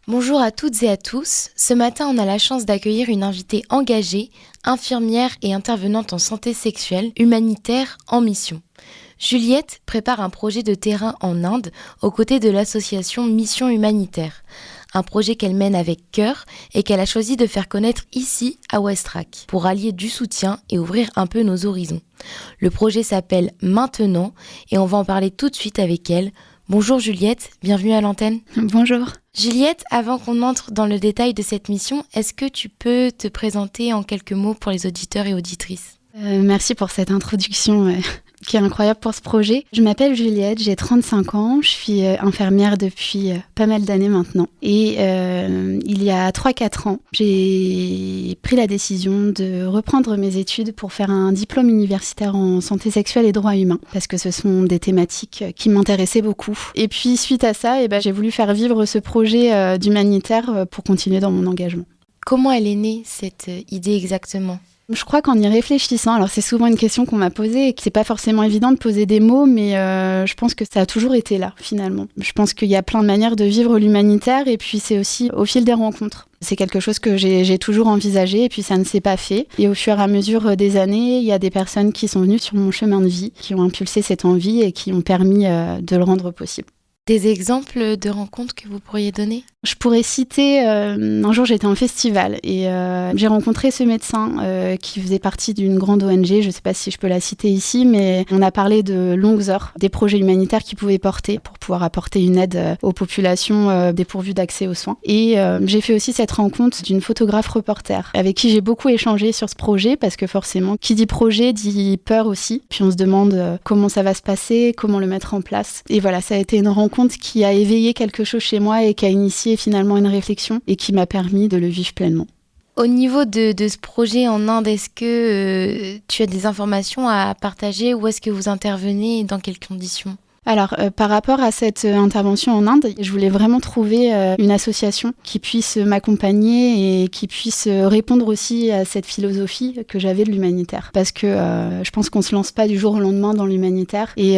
Bonjour à toutes et à tous. Ce matin, on a la chance d'accueillir une invitée engagée, infirmière et intervenante en santé sexuelle, humanitaire en mission. Juliette prépare un projet de terrain en Inde aux côtés de l'association Mission Humanitaire. Un projet qu'elle mène avec cœur et qu'elle a choisi de faire connaître ici à Westrack pour allier du soutien et ouvrir un peu nos horizons. Le projet s'appelle Maintenant et on va en parler tout de suite avec elle. Bonjour Juliette, bienvenue à l'antenne. Bonjour. Juliette, avant qu'on entre dans le détail de cette mission, est-ce que tu peux te présenter en quelques mots pour les auditeurs et auditrices ? Merci pour cette introduction qui est incroyable pour ce projet. Je m'appelle Juliette, j'ai 35 ans, je suis infirmière depuis pas mal d'années maintenant. Et il y a 3-4 ans, j'ai pris la décision de reprendre mes études pour faire un diplôme universitaire en santé sexuelle et droits humains, parce que ce sont des thématiques qui m'intéressaient beaucoup. Et puis suite à ça, j'ai voulu faire vivre ce projet d'humanitaire pour continuer dans mon engagement. Comment elle est née, cette idée exactement ? Je crois qu'en y réfléchissant, alors c'est souvent une question qu'on m'a posée et que c'est pas forcément évident de poser des mots, mais je pense que ça a toujours été là finalement. Je pense qu'il y a plein de manières de vivre l'humanitaire et puis c'est aussi au fil des rencontres. C'est quelque chose que j'ai toujours envisagé et puis ça ne s'est pas fait. Et au fur et à mesure des années, il y a des personnes qui sont venues sur mon chemin de vie, qui ont impulsé cette envie et qui ont permis de le rendre possible. Des exemples de rencontres que vous pourriez donner ? Je pourrais citer, un jour j'étais en festival et j'ai rencontré ce médecin qui faisait partie d'une grande ONG, je ne sais pas si je peux la citer ici, mais on a parlé de longues heures, des projets humanitaires qu'il pouvait porter pour pouvoir apporter une aide aux populations dépourvues d'accès aux soins. Et j'ai fait aussi cette rencontre d'une photographe reporter avec qui j'ai beaucoup échangé sur ce projet parce que forcément, qui dit projet dit peur aussi. Puis on se demande comment ça va se passer, comment le mettre en place. Et voilà, ça a été une rencontre qui a éveillé quelque chose chez moi et qui a initié finalement une réflexion et qui m'a permis de le vivre pleinement. Au niveau de ce projet en Inde, est-ce que tu as des informations à partager ? Où est-ce que vous intervenez et dans quelles conditions ? Alors, par rapport à cette intervention en Inde, je voulais vraiment trouver une association qui puisse m'accompagner et qui puisse répondre aussi à cette philosophie que j'avais de l'humanitaire. Parce que je pense qu'on ne se lance pas du jour au lendemain dans l'humanitaire. Et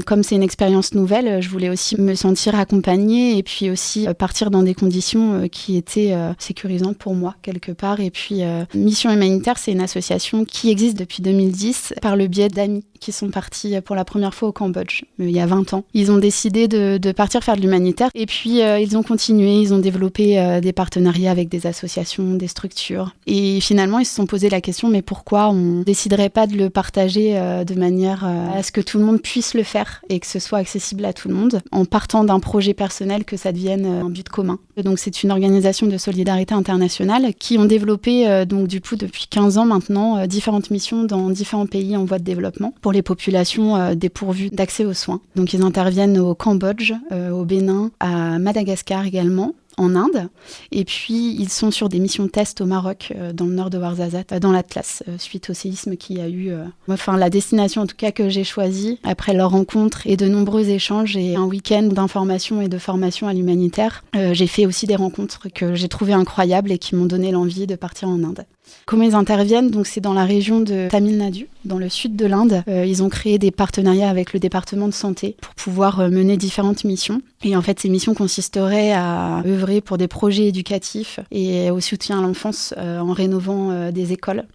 comme c'est une expérience nouvelle, je voulais aussi me sentir accompagnée et puis aussi partir dans des conditions qui étaient sécurisantes pour moi, quelque part. Et puis, Mission Humanitaire, c'est une association qui existe depuis 2010 par le biais d'amis qui sont partis pour la première fois au Cambodge, il y a 20 ans. Ils ont décidé de partir faire de l'humanitaire et puis ils ont continué, ils ont développé des partenariats avec des associations, des structures. Et finalement, ils se sont posé la question, mais pourquoi on ne déciderait pas de le partager de manière à ce que tout le monde puisse le faire et que ce soit accessible à tout le monde, en partant d'un projet personnel, que ça devienne un but commun. Donc c'est une organisation de solidarité internationale qui ont développé donc du coup depuis 15 ans maintenant différentes missions dans différents pays en voie de développement pour les populations dépourvues d'accès aux soins. Donc ils interviennent au Cambodge, au Bénin, à Madagascar également, en Inde. Et puis, ils sont sur des missions test au Maroc, dans le nord de Ouarzazate, dans l'Atlas, suite au séisme qu'il y a eu. La destination, en tout cas, que j'ai choisie, après leur rencontre et de nombreux échanges et un week-end d'information et de formation à l'humanitaire, j'ai fait aussi des rencontres que j'ai trouvées incroyables et qui m'ont donné l'envie de partir en Inde. Comment ils interviennent ? Donc, c'est dans la région de Tamil Nadu, dans le sud de l'Inde. Ils ont créé des partenariats avec le département de santé pour pouvoir mener différentes missions. Et en fait, ces missions consisteraient à œuvrer pour des projets éducatifs et au soutien à l'enfance en rénovant des écoles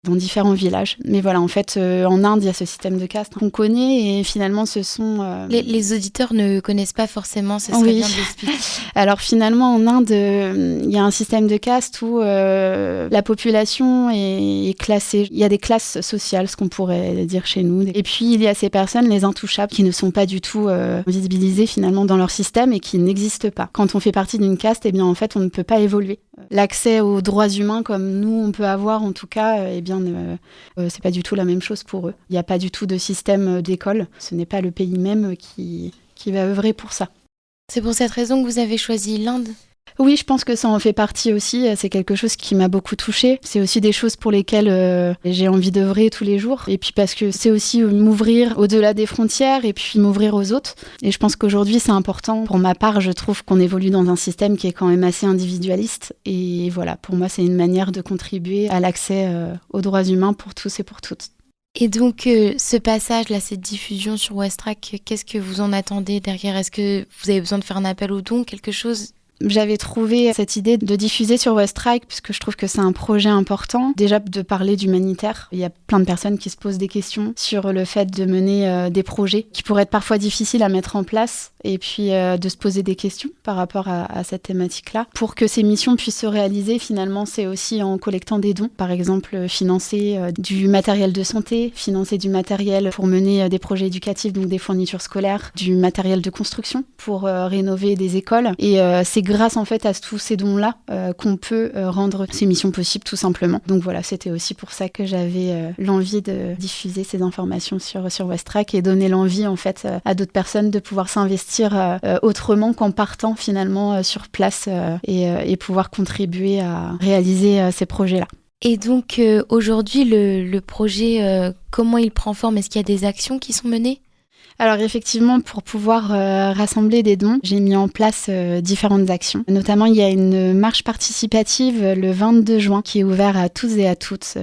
dans différents villages. Mais voilà, en fait, en Inde, il y a ce système de caste qu'on connaît et finalement, ce sont... Les auditeurs ne connaissent pas forcément, ce serait bien de l'expliquer. Alors finalement, en Inde, il y a un système de caste où la population est classée. Il y a des classes sociales, ce qu'on pourrait dire chez nous. Et puis, il y a ces personnes, les intouchables, qui ne sont pas du tout visibilisées finalement dans leur système et qui n'existent pas. Quand on fait partie d'une caste, eh bien, en fait, on ne peut pas évoluer. L'accès aux droits humains, comme nous, on peut avoir en tout cas, c'est pas du tout la même chose pour eux. Il n'y a pas du tout de système d'école. Ce n'est pas le pays même qui va œuvrer pour ça. C'est pour cette raison que vous avez choisi l'Inde ? Oui, je pense que ça en fait partie aussi. C'est quelque chose qui m'a beaucoup touchée. C'est aussi des choses pour lesquelles j'ai envie d'œuvrer tous les jours. Et puis parce que c'est aussi m'ouvrir au-delà des frontières et puis m'ouvrir aux autres. Et je pense qu'aujourd'hui, c'est important. Pour ma part, je trouve qu'on évolue dans un système qui est quand même assez individualiste. Et voilà, pour moi, c'est une manière de contribuer à l'accès aux droits humains pour tous et pour toutes. Et donc, ce passage-là, cette diffusion sur Westrack, qu'est-ce que vous en attendez derrière ? Est-ce que vous avez besoin de faire un appel aux dons, quelque chose ? J'avais trouvé cette idée de diffuser sur Westrike puisque je trouve que c'est un projet important. Déjà de parler d'humanitaire. Il y a plein de personnes qui se posent des questions sur le fait de mener des projets qui pourraient être parfois difficiles à mettre en place et puis de se poser des questions par rapport à cette thématique-là. Pour que ces missions puissent se réaliser, finalement, c'est aussi en collectant des dons. Par exemple, financer du matériel de santé, financer du matériel pour mener des projets éducatifs, donc des fournitures scolaires, du matériel de construction pour rénover des écoles. Et c'est grâce en fait à tous ces dons-là qu'on peut rendre ces missions possibles tout simplement. Donc voilà, c'était aussi pour ça que j'avais l'envie de diffuser ces informations sur Westrike et donner l'envie en fait à d'autres personnes de pouvoir s'investir autrement qu'en partant finalement sur place et pouvoir contribuer à réaliser ces projets-là. Et donc aujourd'hui, le projet, comment il prend forme ? Est-ce qu'il y a des actions qui sont menées ? Alors effectivement, pour pouvoir rassembler des dons, j'ai mis en place différentes actions. Notamment, il y a une marche participative le 22 juin qui est ouverte à tous et à toutes.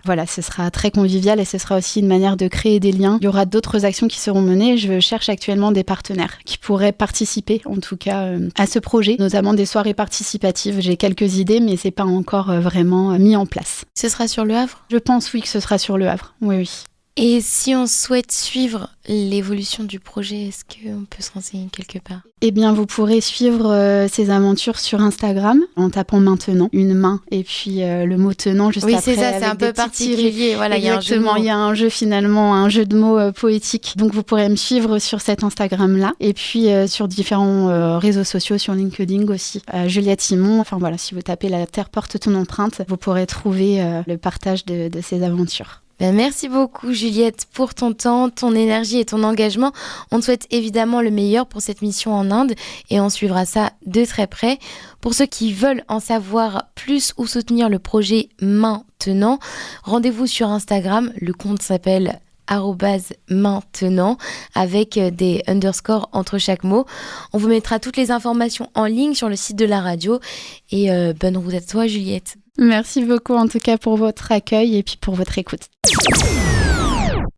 Voilà, ce sera très convivial et ce sera aussi une manière de créer des liens. Il y aura d'autres actions qui seront menées. Je cherche actuellement des partenaires qui pourraient participer, en tout cas, à ce projet, notamment des soirées participatives. J'ai quelques idées, mais c'est pas encore vraiment mis en place. Ce sera sur Le Havre ? Je pense, oui, que ce sera sur Le Havre. Oui, oui. Et si on souhaite suivre l'évolution du projet, est-ce qu'on peut se renseigner quelque part ? Eh bien, vous pourrez suivre ces aventures sur Instagram en tapant maintenant, une main et puis le mot tenant juste après. Oui, c'est ça, c'est un peu particulier. Voilà, exactement, il y a un jeu finalement, un jeu de mots poétique. Donc, vous pourrez me suivre sur cet Instagram-là et puis sur différents réseaux sociaux, sur LinkedIn aussi. Juliette Simon, enfin voilà, si vous tapez La Terre porte ton empreinte, vous pourrez trouver le partage de ces aventures. Merci beaucoup Juliette pour ton temps, ton énergie et ton engagement. On te souhaite évidemment le meilleur pour cette mission en Inde et on suivra ça de très près. Pour ceux qui veulent en savoir plus ou soutenir le projet Maintenant, rendez-vous sur Instagram. Le compte s'appelle @maintenant avec des underscores entre chaque mot. On vous mettra toutes les informations en ligne sur le site de la radio et bonne route à toi Juliette. Merci beaucoup en tout cas pour votre accueil et puis pour votre écoute.